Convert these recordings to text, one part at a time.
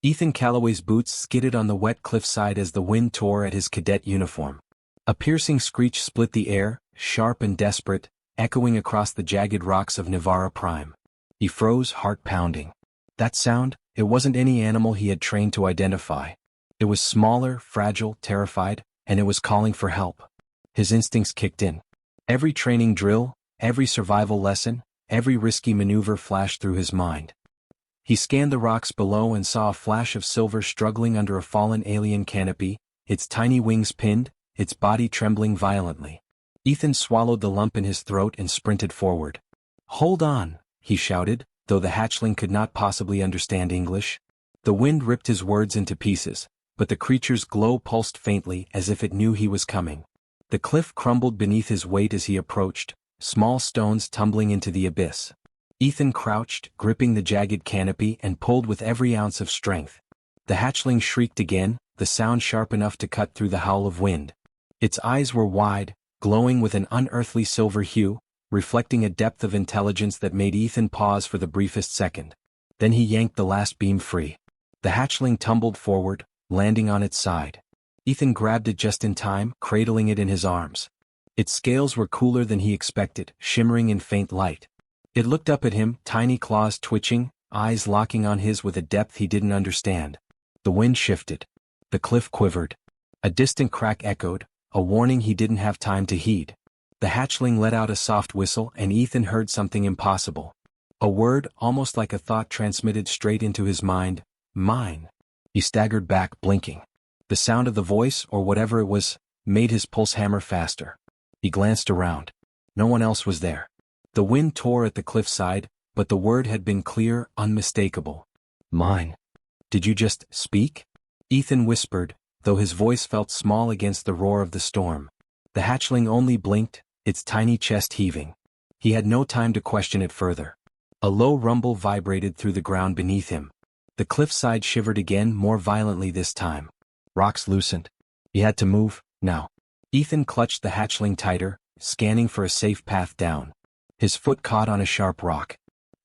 Ethan Calloway's boots skidded on the wet cliffside as the wind tore at his cadet uniform. A piercing screech split the air, sharp and desperate, echoing across the jagged rocks of Navara Prime. He froze, heart pounding. That sound, it wasn't any animal he had trained to identify. It was smaller, fragile, terrified, and it was calling for help. His instincts kicked in. Every training drill, every survival lesson, every risky maneuver flashed through his mind. He scanned the rocks below and saw a flash of silver struggling under a fallen alien canopy, its tiny wings pinned, its body trembling violently. Ethan swallowed the lump in his throat and sprinted forward. "Hold on," he shouted, though the hatchling could not possibly understand English. The wind ripped his words into pieces, but the creature's glow pulsed faintly as if it knew he was coming. The cliff crumbled beneath his weight as he approached, small stones tumbling into the abyss. Ethan crouched, gripping the jagged canopy and pulled with every ounce of strength. The hatchling shrieked again, the sound sharp enough to cut through the howl of wind. Its eyes were wide, glowing with an unearthly silver hue, reflecting a depth of intelligence that made Ethan pause for the briefest second. Then he yanked the last beam free. The hatchling tumbled forward, landing on its side. Ethan grabbed it just in time, cradling it in his arms. Its scales were cooler than he expected, shimmering in faint light. It looked up at him, tiny claws twitching, eyes locking on his with a depth he didn't understand. The wind shifted. The cliff quivered. A distant crack echoed, a warning he didn't have time to heed. The hatchling let out a soft whistle and Ethan heard something impossible. A word, almost like a thought transmitted straight into his mind, "Mine." He staggered back, blinking. The sound of the voice, or whatever it was, made his pulse hammer faster. He glanced around. No one else was there. The wind tore at the cliffside, but the word had been clear, unmistakable. "Mine." "Did you just speak?" Ethan whispered, though his voice felt small against the roar of the storm. The hatchling only blinked, its tiny chest heaving. He had no time to question it further. A low rumble vibrated through the ground beneath him. The cliffside shivered again, more violently this time. Rocks loosened. He had to move, now. Ethan clutched the hatchling tighter, scanning for a safe path down. His foot caught on a sharp rock.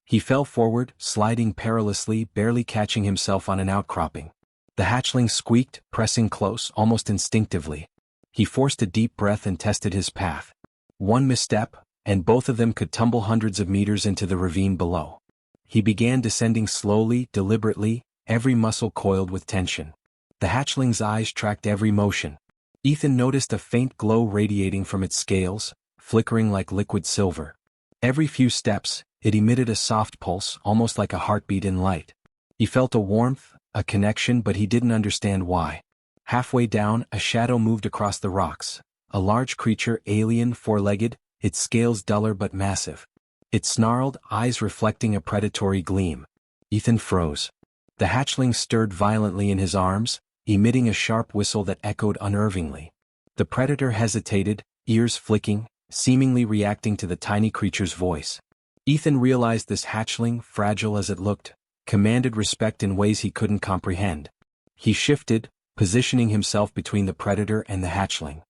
He fell forward, sliding perilously, barely catching himself on an outcropping. The hatchling squeaked, pressing close, almost instinctively. He forced a deep breath and tested his path. One misstep, and both of them could tumble hundreds of meters into the ravine below. He began descending slowly, deliberately, every muscle coiled with tension. The hatchling's eyes tracked every motion. Ethan noticed a faint glow radiating from its scales, flickering like liquid silver. Every few steps, it emitted a soft pulse, almost like a heartbeat in light. He felt a warmth, a connection, but he didn't understand why. Halfway down, a shadow moved across the rocks. A large creature, alien, four-legged, its scales duller but massive. It snarled, eyes reflecting a predatory gleam. Ethan froze. The hatchling stirred violently in his arms, emitting a sharp whistle that echoed unnervingly. The predator hesitated, ears flicking, seemingly reacting to the tiny creature's voice. Ethan realized this hatchling, fragile as it looked, commanded respect in ways he couldn't comprehend. He shifted, positioning himself between the predator and the hatchling.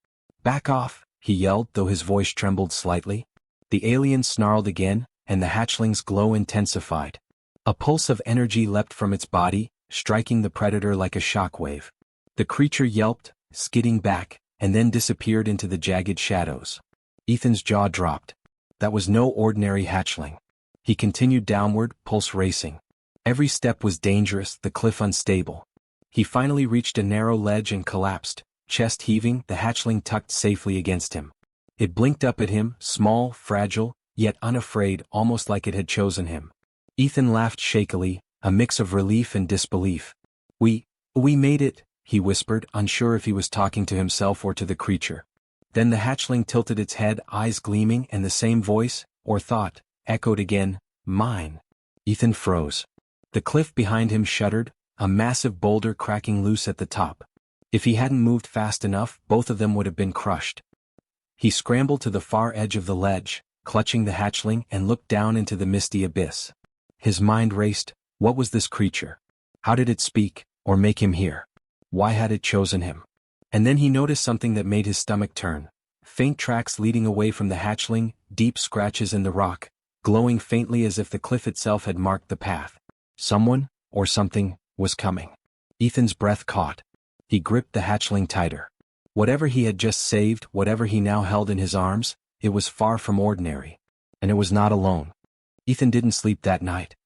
"Back off," he yelled, though his voice trembled slightly. The alien snarled again, and the hatchling's glow intensified. A pulse of energy leapt from its body, striking the predator like a shockwave. The creature yelped, skidding back, and then disappeared into the jagged shadows. Ethan's jaw dropped. That was no ordinary hatchling. He continued downward, pulse racing. Every step was dangerous, the cliff unstable. He finally reached a narrow ledge and collapsed, chest heaving, the hatchling tucked safely against him. It blinked up at him, small, fragile, yet unafraid, almost like it had chosen him. Ethan laughed shakily, a mix of relief and disbelief. We made it," he whispered, unsure if he was talking to himself or to the creature. Then the hatchling tilted its head, eyes gleaming, and the same voice, or thought, echoed again, "Mine." Ethan froze. The cliff behind him shuddered, a massive boulder cracking loose at the top. If he hadn't moved fast enough, both of them would have been crushed. He scrambled to the far edge of the ledge, clutching the hatchling, and looked down into the misty abyss. His mind raced. What was this creature? How did it speak, or make him hear? Why had it chosen him? And then he noticed something that made his stomach turn. Faint tracks leading away from the hatchling, deep scratches in the rock, glowing faintly as if the cliff itself had marked the path. Someone, or something, was coming. Ethan's breath caught. He gripped the hatchling tighter. Whatever he had just saved, whatever he now held in his arms, it was far from ordinary. And it was not alone. Ethan didn't sleep that night.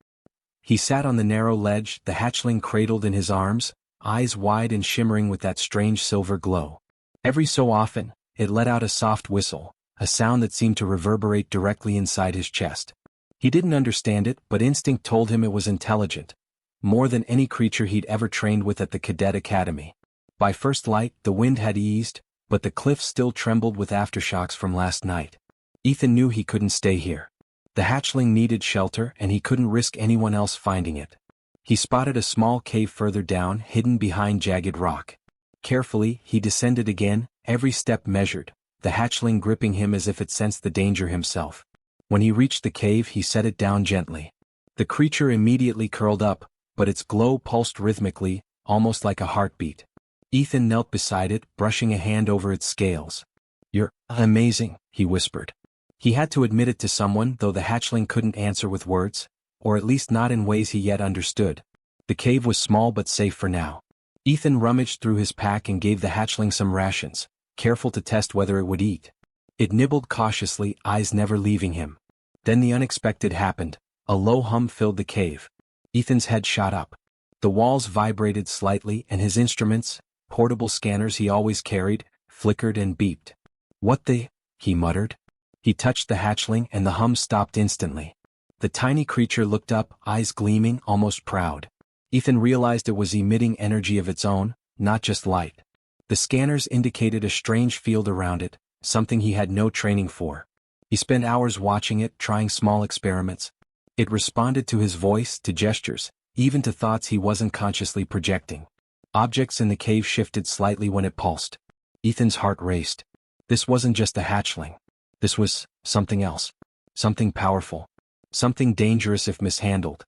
He sat on the narrow ledge, the hatchling cradled in his arms, eyes wide and shimmering with that strange silver glow. Every so often, it let out a soft whistle, a sound that seemed to reverberate directly inside his chest. He didn't understand it, but instinct told him it was intelligent, more than any creature he'd ever trained with at the Cadet Academy. By first light, the wind had eased, but the cliffs still trembled with aftershocks from last night. Ethan knew he couldn't stay here. The hatchling needed shelter, and he couldn't risk anyone else finding it. He spotted a small cave further down, hidden behind jagged rock. Carefully, he descended again, every step measured, the hatchling gripping him as if it sensed the danger himself. When he reached the cave, he set it down gently. The creature immediately curled up, but its glow pulsed rhythmically, almost like a heartbeat. Ethan knelt beside it, brushing a hand over its scales. "You're amazing," he whispered. He had to admit it to someone, though the hatchling couldn't answer with words, or at least not in ways he yet understood. The cave was small but safe for now. Ethan rummaged through his pack and gave the hatchling some rations, careful to test whether it would eat. It nibbled cautiously, eyes never leaving him. Then the unexpected happened. A low hum filled the cave. Ethan's head shot up. The walls vibrated slightly, and his instruments, portable scanners he always carried, flickered and beeped. "What the?" he muttered. He touched the hatchling and the hum stopped instantly. The tiny creature looked up, eyes gleaming, almost proud. Ethan realized it was emitting energy of its own, not just light. The scanners indicated a strange field around it, something he had no training for. He spent hours watching it, trying small experiments. It responded to his voice, to gestures, even to thoughts he wasn't consciously projecting. Objects in the cave shifted slightly when it pulsed. Ethan's heart raced. This wasn't just a hatchling. This was something else. Something powerful. Something dangerous if mishandled.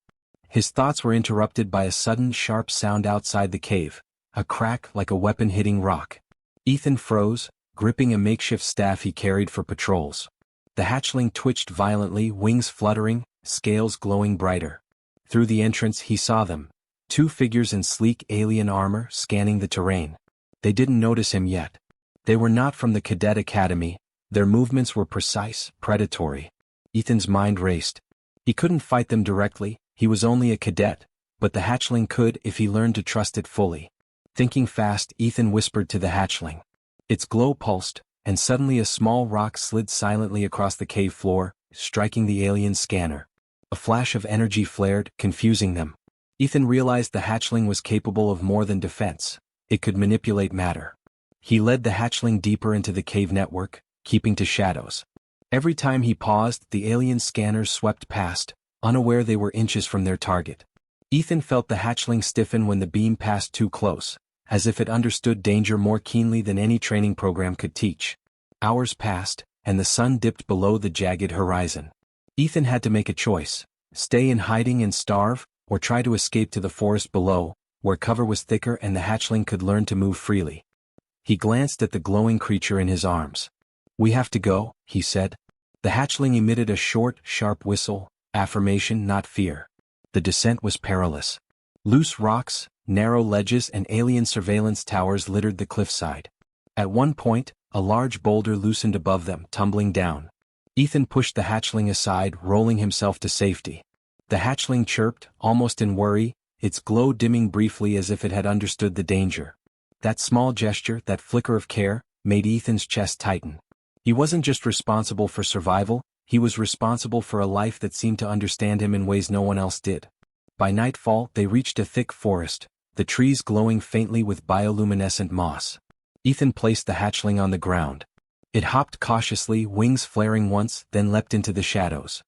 His thoughts were interrupted by a sudden sharp sound outside the cave, a crack like a weapon hitting rock. Ethan froze, gripping a makeshift staff he carried for patrols. The hatchling twitched violently, wings fluttering, scales glowing brighter. Through the entrance he saw them, two figures in sleek alien armor scanning the terrain. They didn't notice him yet. They were not from the Cadet Academy. Their movements were precise, predatory. Ethan's mind raced. He couldn't fight them directly, he was only a cadet, but the hatchling could if he learned to trust it fully. Thinking fast, Ethan whispered to the hatchling. Its glow pulsed, and suddenly a small rock slid silently across the cave floor, striking the alien scanner. A flash of energy flared, confusing them. Ethan realized the hatchling was capable of more than defense. It could manipulate matter. He led the hatchling deeper into the cave network, keeping to shadows. Every time he paused, the alien scanners swept past, unaware they were inches from their target. Ethan felt the hatchling stiffen when the beam passed too close, as if it understood danger more keenly than any training program could teach. Hours passed, and the sun dipped below the jagged horizon. Ethan had to make a choice: stay in hiding and starve, or try to escape to the forest below, where cover was thicker and the hatchling could learn to move freely. He glanced at the glowing creature in his arms. "We have to go," he said. The hatchling emitted a short, sharp whistle, affirmation, not fear. The descent was perilous. Loose rocks, narrow ledges and alien surveillance towers littered the cliffside. At one point, a large boulder loosened above them, tumbling down. Ethan pushed the hatchling aside, rolling himself to safety. The hatchling chirped, almost in worry, its glow dimming briefly as if it had understood the danger. That small gesture, that flicker of care, made Ethan's chest tighten. He wasn't just responsible for survival, he was responsible for a life that seemed to understand him in ways no one else did. By nightfall, they reached a thick forest, the trees glowing faintly with bioluminescent moss. Ethan placed the hatchling on the ground. It hopped cautiously, wings flaring once, then leapt into the shadows.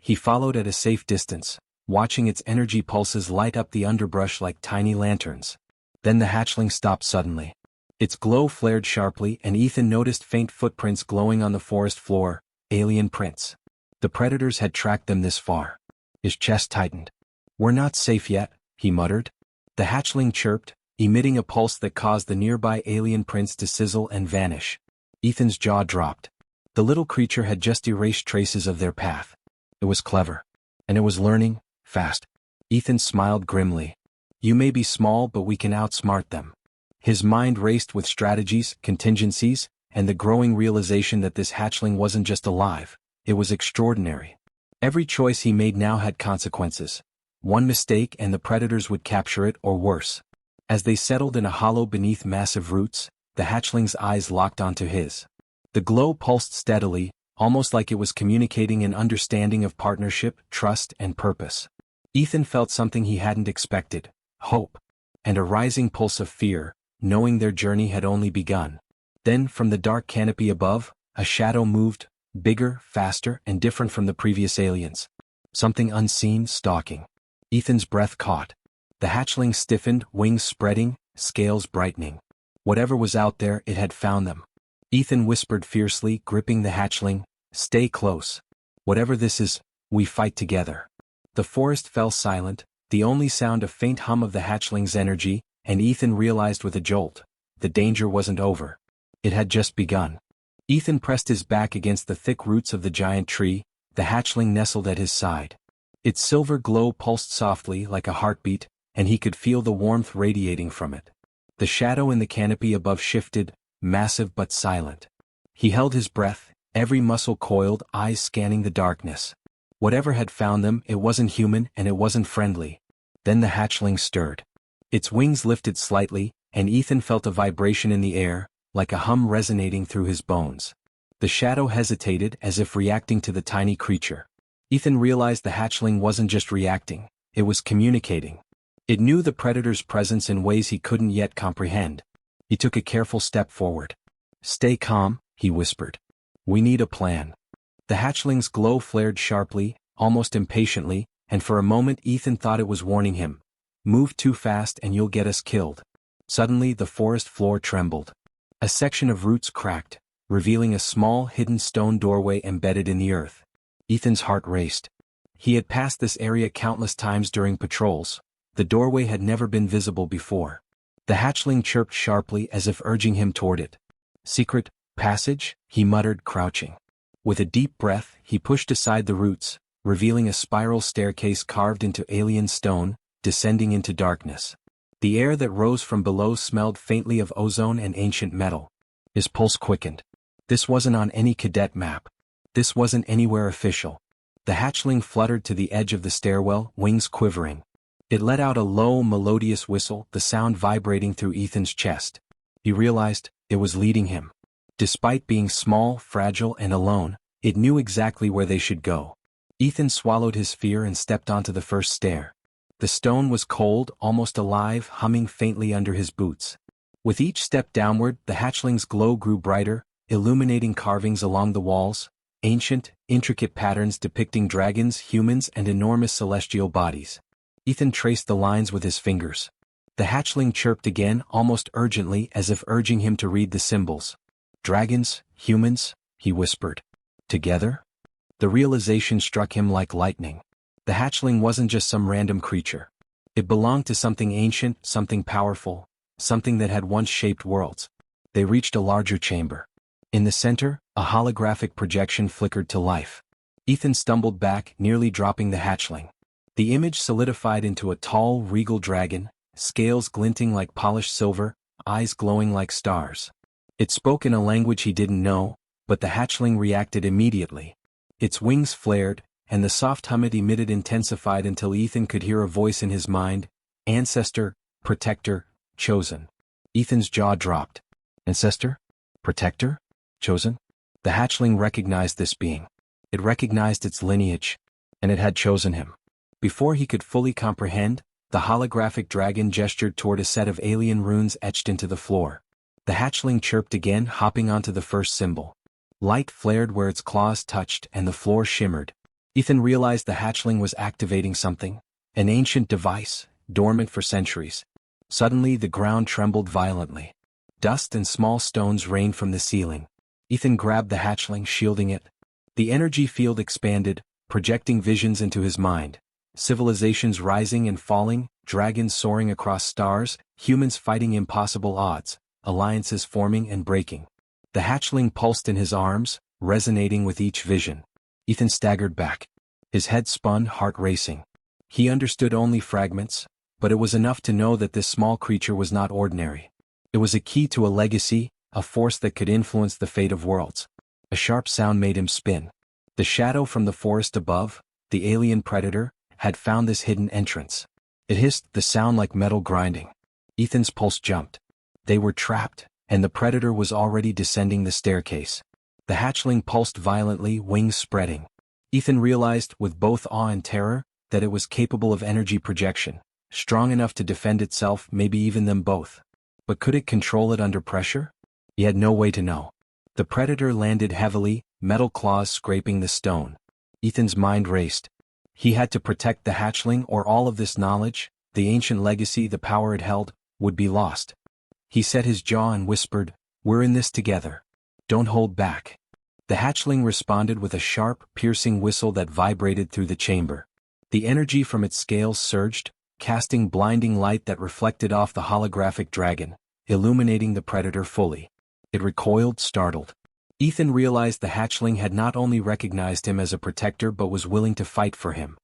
He followed at a safe distance, watching its energy pulses light up the underbrush like tiny lanterns. Then the hatchling stopped suddenly. Its glow flared sharply, and Ethan noticed faint footprints glowing on the forest floor, alien prints. The predators had tracked them this far. His chest tightened. "We're not safe yet," he muttered. The hatchling chirped, emitting a pulse that caused the nearby alien prints to sizzle and vanish. Ethan's jaw dropped. The little creature had just erased traces of their path. It was clever. And it was learning, fast. Ethan smiled grimly. You may be small, but we can outsmart them. His mind raced with strategies, contingencies, and the growing realization that this hatchling wasn't just alive, it was extraordinary. Every choice he made now had consequences. One mistake and the predators would capture it, or worse. As they settled in a hollow beneath massive roots, the hatchling's eyes locked onto his. The glow pulsed steadily, almost like it was communicating an understanding of partnership, trust, and purpose. Ethan felt something he hadn't expected: hope. And a rising pulse of fear, knowing their journey had only begun. Then, from the dark canopy above, a shadow moved, bigger, faster, and different from the previous aliens. Something unseen, stalking. Ethan's breath caught. The hatchling stiffened, wings spreading, scales brightening. Whatever was out there, it had found them. Ethan whispered fiercely, gripping the hatchling, "Stay close. Whatever this is, we fight together." The forest fell silent, the only sound a faint hum of the hatchling's energy, and Ethan realized with a jolt, the danger wasn't over. It had just begun. Ethan pressed his back against the thick roots of the giant tree, the hatchling nestled at his side. Its silver glow pulsed softly like a heartbeat, and he could feel the warmth radiating from it. The shadow in the canopy above shifted, massive but silent. He held his breath, every muscle coiled, eyes scanning the darkness. Whatever had found them, it wasn't human and it wasn't friendly. Then the hatchling stirred. Its wings lifted slightly, and Ethan felt a vibration in the air, like a hum resonating through his bones. The shadow hesitated, as if reacting to the tiny creature. Ethan realized the hatchling wasn't just reacting, it was communicating. It knew the predator's presence in ways he couldn't yet comprehend. He took a careful step forward. "Stay calm," he whispered. "We need a plan." The hatchling's glow flared sharply, almost impatiently, and for a moment Ethan thought it was warning him. "Move too fast and you'll get us killed." Suddenly the forest floor trembled. A section of roots cracked, revealing a small, hidden stone doorway embedded in the earth. Ethan's heart raced. He had passed this area countless times during patrols. The doorway had never been visible before. The hatchling chirped sharply as if urging him toward it. "Secret passage?" he muttered, crouching. With a deep breath, he pushed aside the roots, revealing a spiral staircase carved into alien stone, descending into darkness. The air that rose from below smelled faintly of ozone and ancient metal. His pulse quickened. This wasn't on any cadet map. This wasn't anywhere official. The hatchling fluttered to the edge of the stairwell, wings quivering. It let out a low, melodious whistle, the sound vibrating through Ethan's chest. He realized it was leading him. Despite being small, fragile, and alone, it knew exactly where they should go. Ethan swallowed his fear and stepped onto the first stair. The stone was cold, almost alive, humming faintly under his boots. With each step downward, the hatchling's glow grew brighter, illuminating carvings along the walls, ancient, intricate patterns depicting dragons, humans, and enormous celestial bodies. Ethan traced the lines with his fingers. The hatchling chirped again, almost urgently, as if urging him to read the symbols. "Dragons, humans," he whispered. "Together?" The realization struck him like lightning. The hatchling wasn't just some random creature. It belonged to something ancient, something powerful, something that had once shaped worlds. They reached a larger chamber. In the center, a holographic projection flickered to life. Ethan stumbled back, nearly dropping the hatchling. The image solidified into a tall, regal dragon, scales glinting like polished silver, eyes glowing like stars. It spoke in a language he didn't know, but the hatchling reacted immediately. Its wings flared, and the soft hum it emitted intensified until Ethan could hear a voice in his mind: "Ancestor, protector, chosen." Ethan's jaw dropped. Ancestor? Protector? Chosen? The hatchling recognized this being. It recognized its lineage, and it had chosen him. Before he could fully comprehend, the holographic dragon gestured toward a set of alien runes etched into the floor. The hatchling chirped again, hopping onto the first symbol. Light flared where its claws touched and the floor shimmered. Ethan realized the hatchling was activating something, an ancient device, dormant for centuries. Suddenly the ground trembled violently. Dust and small stones rained from the ceiling. Ethan grabbed the hatchling, shielding it. The energy field expanded, projecting visions into his mind. Civilizations rising and falling, dragons soaring across stars, humans fighting impossible odds, alliances forming and breaking. The hatchling pulsed in his arms, resonating with each vision. Ethan staggered back. His head spun, heart racing. He understood only fragments, but it was enough to know that this small creature was not ordinary. It was a key to a legacy, a force that could influence the fate of worlds. A sharp sound made him spin. The shadow from the forest above, the alien predator, had found this hidden entrance. It hissed, the sound like metal grinding. Ethan's pulse jumped. They were trapped, and the predator was already descending the staircase. The hatchling pulsed violently, wings spreading. Ethan realized, with both awe and terror, that it was capable of energy projection, strong enough to defend itself, maybe even them both. But could it control it under pressure? He had no way to know. The predator landed heavily, metal claws scraping the stone. Ethan's mind raced. He had to protect the hatchling, or all of this knowledge, the ancient legacy, the power it held, would be lost. He set his jaw and whispered, "We're in this together. Don't hold back." The hatchling responded with a sharp, piercing whistle that vibrated through the chamber. The energy from its scales surged, casting blinding light that reflected off the holographic dragon, illuminating the predator fully. It recoiled, startled. Ethan realized the hatchling had not only recognized him as a protector but was willing to fight for him.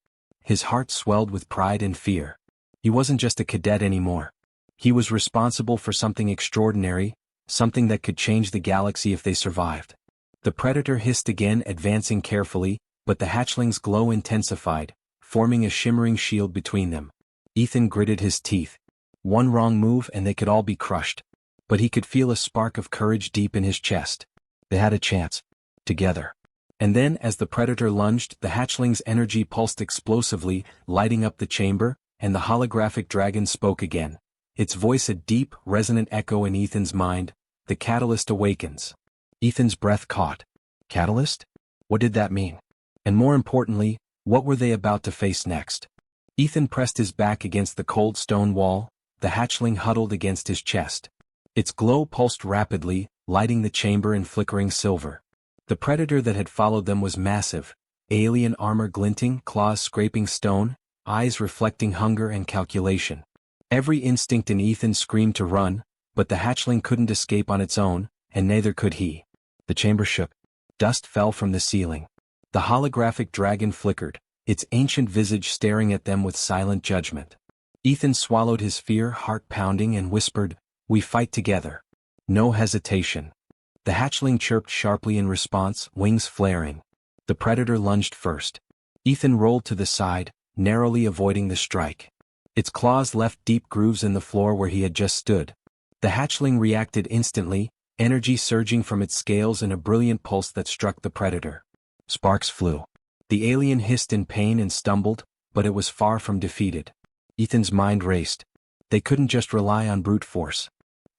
His heart swelled with pride and fear. He wasn't just a cadet anymore. He was responsible for something extraordinary, something that could change the galaxy if they survived. The predator hissed again, advancing carefully, but the hatchling's glow intensified, forming a shimmering shield between them. Ethan gritted his teeth. One wrong move and they could all be crushed. But he could feel a spark of courage deep in his chest. They had a chance. Together. And then, as the predator lunged, the hatchling's energy pulsed explosively, lighting up the chamber, and the holographic dragon spoke again. Its voice a deep, resonant echo in Ethan's mind. "The catalyst awakens." Ethan's breath caught. Catalyst? What did that mean? And more importantly, what were they about to face next? Ethan pressed his back against the cold stone wall, the hatchling huddled against his chest. Its glow pulsed rapidly, lighting the chamber in flickering silver. The predator that had followed them was massive, alien armor glinting, claws scraping stone, eyes reflecting hunger and calculation. Every instinct in Ethan screamed to run, but the hatchling couldn't escape on its own, and neither could he. The chamber shook. Dust fell from the ceiling. The holographic dragon flickered, its ancient visage staring at them with silent judgment. Ethan swallowed his fear, heart pounding, and whispered, "We fight together." No hesitation. The hatchling chirped sharply in response, wings flaring. The predator lunged first. Ethan rolled to the side, narrowly avoiding the strike. Its claws left deep grooves in the floor where he had just stood. The hatchling reacted instantly, energy surging from its scales in a brilliant pulse that struck the predator. Sparks flew. The alien hissed in pain and stumbled, but it was far from defeated. Ethan's mind raced. They couldn't just rely on brute force.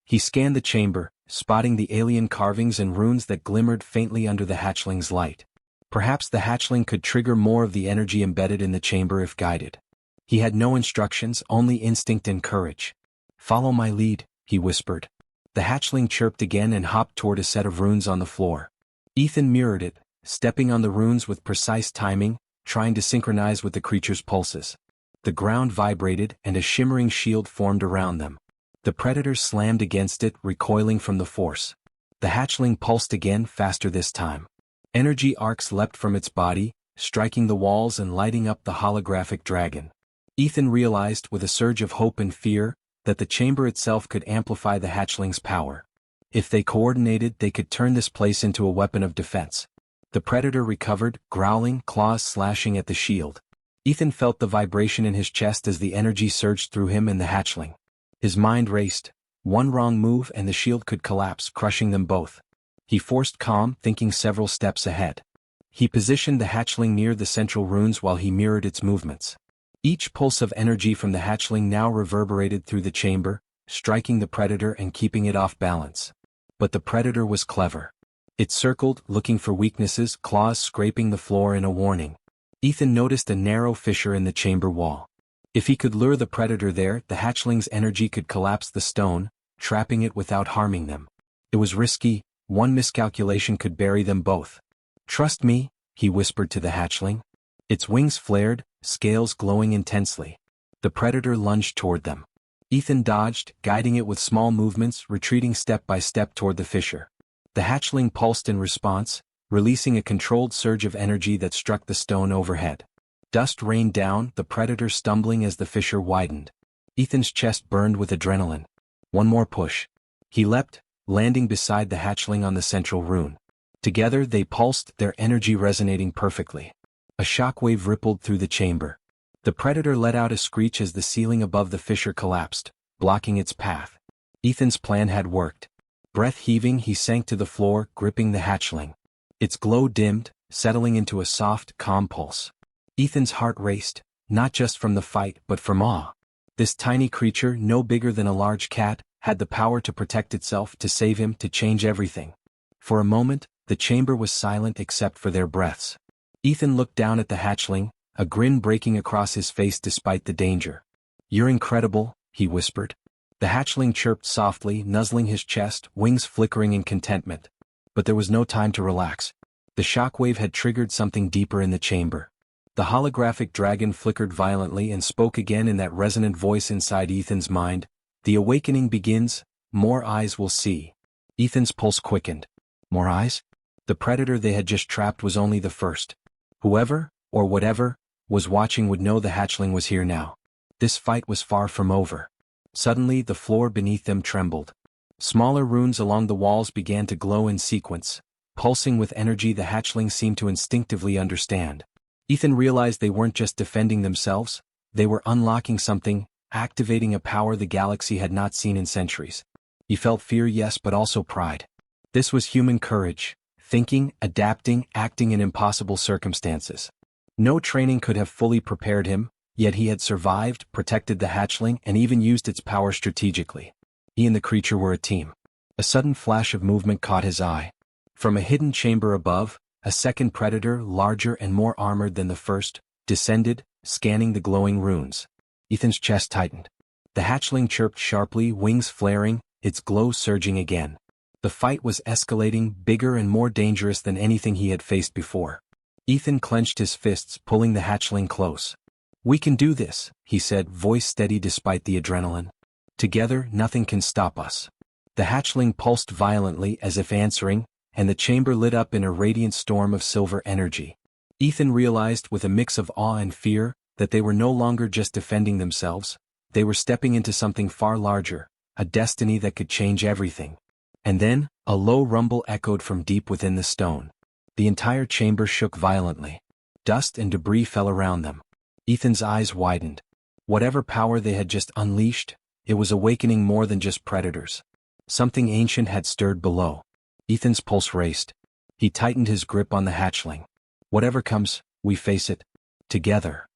He scanned the chamber, spotting the alien carvings and runes that glimmered faintly under the hatchling's light. Perhaps the hatchling could trigger more of the energy embedded in the chamber if guided. He had no instructions, only instinct and courage. "Follow my lead," he whispered. The hatchling chirped again and hopped toward a set of runes on the floor. Ethan mirrored it, stepping on the runes with precise timing, trying to synchronize with the creature's pulses. The ground vibrated and a shimmering shield formed around them. The predator slammed against it, recoiling from the force. The hatchling pulsed again, faster this time. Energy arcs leapt from its body, striking the walls and lighting up the holographic dragon. Ethan realized, with a surge of hope and fear, that the chamber itself could amplify the hatchling's power. If they coordinated, they could turn this place into a weapon of defense. The predator recovered, growling, claws slashing at the shield. Ethan felt the vibration in his chest as the energy surged through him and the hatchling. His mind raced. One wrong move and the shield could collapse, crushing them both. He forced calm, thinking several steps ahead. He positioned the hatchling near the central runes while he mirrored its movements. Each pulse of energy from the hatchling now reverberated through the chamber, striking the predator and keeping it off balance. But the predator was clever. It circled, looking for weaknesses, claws scraping the floor in a warning. Ethan noticed a narrow fissure in the chamber wall. If he could lure the predator there, the hatchling's energy could collapse the stone, trapping it without harming them. It was risky, one miscalculation could bury them both. "Trust me," he whispered to the hatchling. Its wings flared, scales glowing intensely. The predator lunged toward them. Ethan dodged, guiding it with small movements, retreating step by step toward the fissure. The hatchling pulsed in response, releasing a controlled surge of energy that struck the stone overhead. Dust rained down, the predator stumbling as the fissure widened. Ethan's chest burned with adrenaline. One more push. He leapt, landing beside the hatchling on the central rune. Together they pulsed, their energy resonating perfectly. A shockwave rippled through the chamber. The predator let out a screech as the ceiling above the fissure collapsed, blocking its path. Ethan's plan had worked. Breath heaving, he sank to the floor, gripping the hatchling. Its glow dimmed, settling into a soft, calm pulse. Ethan's heart raced, not just from the fight but from awe. This tiny creature, no bigger than a large cat, had the power to protect itself, to save him, to change everything. For a moment, the chamber was silent except for their breaths. Ethan looked down at the hatchling, a grin breaking across his face despite the danger. "You're incredible," he whispered. The hatchling chirped softly, nuzzling his chest, wings flickering in contentment. But there was no time to relax. The shockwave had triggered something deeper in the chamber. The holographic dragon flickered violently and spoke again in that resonant voice inside Ethan's mind. "The awakening begins, more eyes will see." Ethan's pulse quickened. More eyes? The predator they had just trapped was only the first. Whoever, or whatever, was watching would know the hatchling was here now. This fight was far from over. Suddenly the floor beneath them trembled. Smaller runes along the walls began to glow in sequence. Pulsing with energy the hatchling seemed to instinctively understand. Ethan realized they weren't just defending themselves, they were unlocking something, activating a power the galaxy had not seen in centuries. He felt fear, yes, but also pride. This was human courage, thinking, adapting, acting in impossible circumstances. No training could have fully prepared him, yet he had survived, protected the hatchling, and even used its power strategically. He and the creature were a team. A sudden flash of movement caught his eye. From a hidden chamber above, a second predator, larger and more armored than the first, descended, scanning the glowing runes. Ethan's chest tightened. The hatchling chirped sharply, wings flaring, its glow surging again. The fight was escalating, bigger and more dangerous than anything he had faced before. Ethan clenched his fists, pulling the hatchling close. "We can do this," he said, voice steady despite the adrenaline. "Together, nothing can stop us." The hatchling pulsed violently as if answering, and the chamber lit up in a radiant storm of silver energy. Ethan realized with a mix of awe and fear that they were no longer just defending themselves, they were stepping into something far larger, a destiny that could change everything. And then, a low rumble echoed from deep within the stone. The entire chamber shook violently. Dust and debris fell around them. Ethan's eyes widened. Whatever power they had just unleashed, it was awakening more than just predators. Something ancient had stirred below. Ethan's pulse raced. He tightened his grip on the hatchling. "Whatever comes, we face it. Together."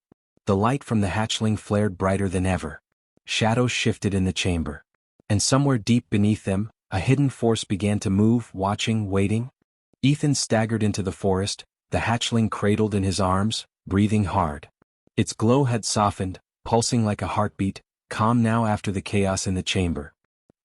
The light from the hatchling flared brighter than ever. Shadows shifted in the chamber. And somewhere deep beneath them, a hidden force began to move, watching, waiting. Ethan staggered into the forest, the hatchling cradled in his arms, breathing hard. Its glow had softened, pulsing like a heartbeat, calm now after the chaos in the chamber.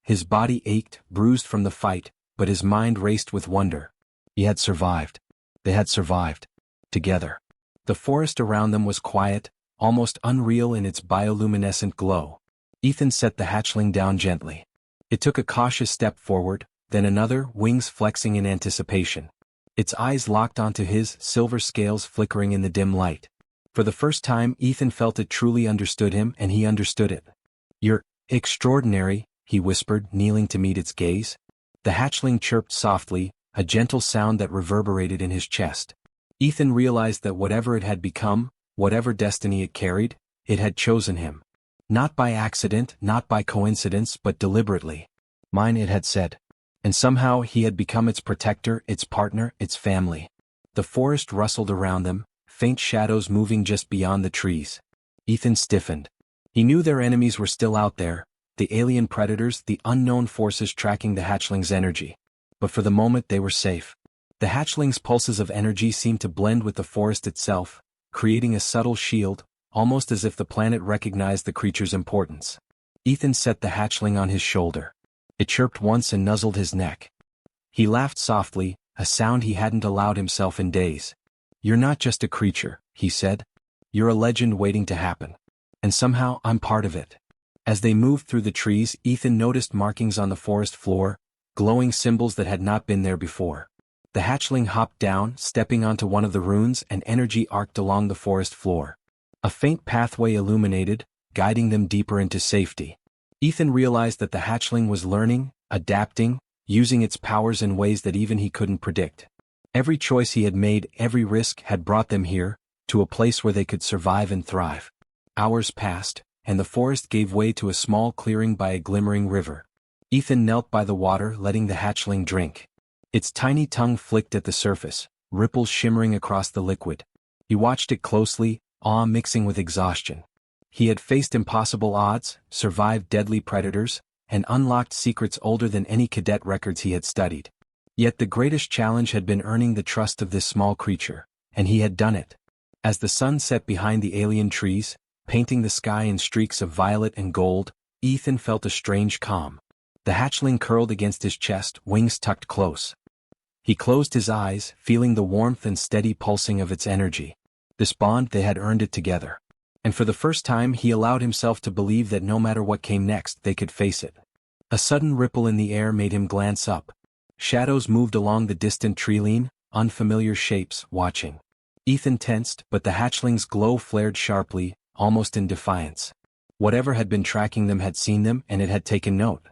His body ached, bruised from the fight, but his mind raced with wonder. He had survived. They had survived. Together. The forest around them was quiet, almost unreal in its bioluminescent glow. Ethan set the hatchling down gently. It took a cautious step forward, then another, wings flexing in anticipation. Its eyes locked onto his, silver scales flickering in the dim light. For the first time Ethan felt it truly understood him, and he understood it. "You're extraordinary," he whispered, kneeling to meet its gaze. The hatchling chirped softly, a gentle sound that reverberated in his chest. Ethan realized that whatever it had become, whatever destiny it carried, it had chosen him. Not by accident, not by coincidence, but deliberately. "Mine," it had said. And somehow he had become its protector, its partner, its family. The forest rustled around them, faint shadows moving just beyond the trees. Ethan stiffened. He knew their enemies were still out there, the alien predators, the unknown forces tracking the hatchling's energy. But for the moment they were safe. The hatchling's pulses of energy seemed to blend with the forest itself, creating a subtle shield, almost as if the planet recognized the creature's importance. Ethan set the hatchling on his shoulder. It chirped once and nuzzled his neck. He laughed softly, a sound he hadn't allowed himself in days. "You're not just a creature," he said. "You're a legend waiting to happen. And somehow I'm part of it." As they moved through the trees, Ethan noticed markings on the forest floor, glowing symbols that had not been there before. The hatchling hopped down, stepping onto one of the runes, and energy arced along the forest floor. A faint pathway illuminated, guiding them deeper into safety. Ethan realized that the hatchling was learning, adapting, using its powers in ways that even he couldn't predict. Every choice he had made, every risk had brought them here, to a place where they could survive and thrive. Hours passed, and the forest gave way to a small clearing by a glimmering river. Ethan knelt by the water, letting the hatchling drink. Its tiny tongue flicked at the surface, ripples shimmering across the liquid. He watched it closely, awe mixing with exhaustion. He had faced impossible odds, survived deadly predators, and unlocked secrets older than any cadet records he had studied. Yet the greatest challenge had been earning the trust of this small creature, and he had done it. As the sun set behind the alien trees, painting the sky in streaks of violet and gold, Ethan felt a strange calm. The hatchling curled against his chest, wings tucked close. He closed his eyes, feeling the warmth and steady pulsing of its energy. This bond, they had earned it together. And for the first time he allowed himself to believe that no matter what came next, they could face it. A sudden ripple in the air made him glance up. Shadows moved along the distant treeline, unfamiliar shapes, watching. Ethan tensed, but the hatchling's glow flared sharply, almost in defiance. Whatever had been tracking them had seen them, and it had taken note.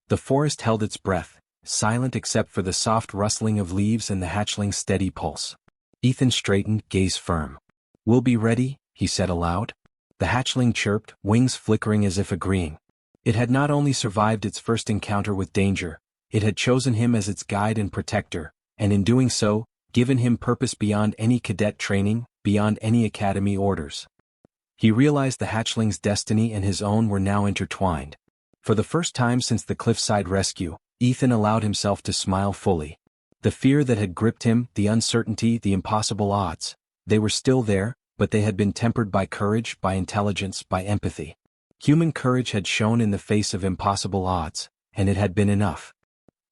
The forest held its breath, silent except for the soft rustling of leaves and the hatchling's steady pulse. Ethan straightened, gaze firm. "We'll be ready," he said aloud. The hatchling chirped, wings flickering as if agreeing. It had not only survived its first encounter with danger, it had chosen him as its guide and protector, and in doing so, given him purpose beyond any cadet training, beyond any academy orders. He realized the hatchling's destiny and his own were now intertwined. For the first time since the cliffside rescue, Ethan allowed himself to smile fully. The fear that had gripped him, the uncertainty, the impossible odds, they were still there, but they had been tempered by courage, by intelligence, by empathy. Human courage had shone in the face of impossible odds, and it had been enough.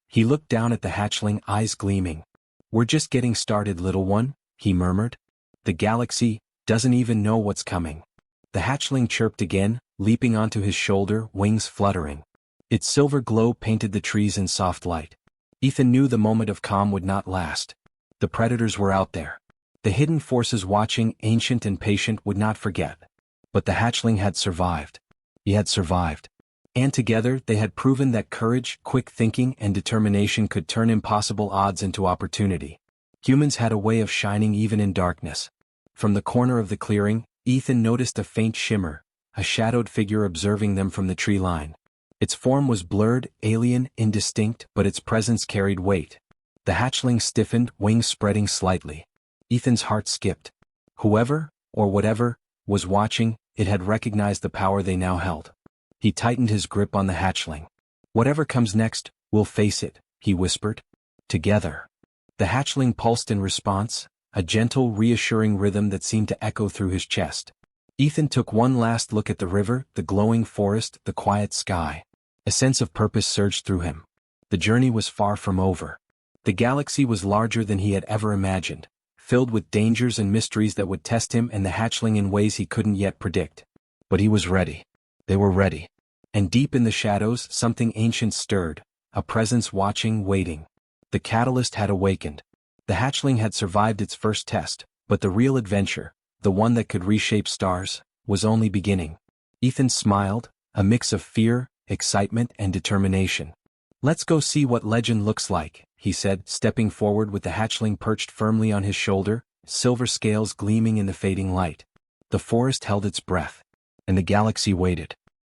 He looked down at the hatchling, eyes gleaming. "We're just getting started, little one," he murmured. "The galaxy doesn't even know what's coming." The hatchling chirped again, leaping onto his shoulder, wings fluttering. Its silver glow painted the trees in soft light. Ethan knew the moment of calm would not last. The predators were out there. The hidden forces watching, ancient and patient, would not forget. But the hatchling had survived. He had survived. And together they had proven that courage, quick thinking, and determination could turn impossible odds into opportunity. Humans had a way of shining even in darkness. From the corner of the clearing, Ethan noticed a faint shimmer, a shadowed figure observing them from the tree line. Its form was blurred, alien, indistinct, but its presence carried weight. The hatchling stiffened, wings spreading slightly. Ethan's heart skipped. Whoever, or whatever, was watching, it had recognized the power they now held. He tightened his grip on the hatchling. "Whatever comes next, we'll face it," he whispered. "Together." The hatchling pulsed in response, a gentle, reassuring rhythm that seemed to echo through his chest. Ethan took one last look at the river, the glowing forest, the quiet sky. A sense of purpose surged through him. The journey was far from over. The galaxy was larger than he had ever imagined, filled with dangers and mysteries that would test him and the hatchling in ways he couldn't yet predict. But he was ready. They were ready. And deep in the shadows, something ancient stirred, a presence watching, waiting. The catalyst had awakened. The hatchling had survived its first test, but the real adventure, the one that could reshape stars, was only beginning. Ethan smiled, a mix of fear, excitement, and determination. "Let's go see what legend looks like," he said, stepping forward with the hatchling perched firmly on his shoulder, silver scales gleaming in the fading light. The forest held its breath. And the galaxy waited.